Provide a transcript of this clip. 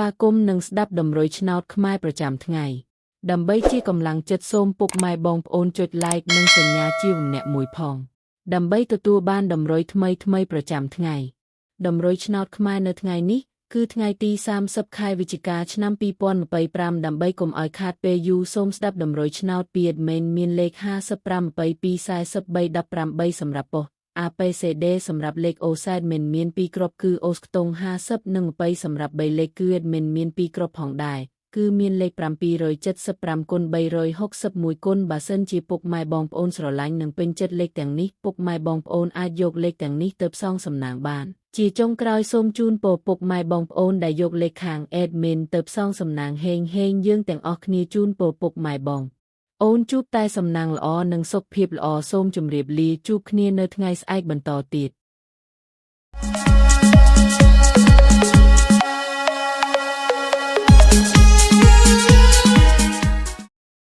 វាគមនឹងស្ដាប់តម្រុយឆ្នោតខ្មែរប្រចាំថ្ងៃដើម្បីជាកម្លាំងចិត្តសូមពុកម៉ែបងប្អូនចុច like និងសញ្ញាជាម្នាក់មួយផងដើម្បីទទួលបានតម្រុយថ្មីប្រចាំថ្ងៃតម្រុយឆ្នោតខ្មែរនៅថ្ងៃនេះគឺថ្ងៃទី30ខែវិច្ឆិកាឆ្នាំ2025ដើម្បីកុំឲ្យខាតពេលយូរសូមស្ដាប់តម្រុយឆ្នោតពី admin មានលេខ55224318សម្រាប់ប៉ុស្តិ៍ APCD សម្រាប់លេខ OSAD មិនមាន2គ្រាប់គឺ OS ខ្ទង់50និង20សម្រាប់3លេខគឺ admin មាន2គ្រាប់ផងដែរគឺមានលេខ775គុណ361គុណបើសិនជាពុកម៉ែបងប្អូនស្រឡាញ់និងពេញចិត្តលេខទាំងនេះពុកម៉ែបងប្អូនអាចយកលេខទាំងនេះទៅផ្សងសំណាងបានជាចុងក្រោយសូមជូនពរពុកម៉ែបងប្អូនដែលយកលេខខាង admin ទៅផ្សងសំណាងហេងយើងទាំងអស់គ្នាជូនពរពុកម៉ែបងអូនជួបតែសំណាងល្អនិងសុខភាពល្អសូមជម្រាបលាជួបគ្នានៅថ្ងៃស្អែកបន្តទៀត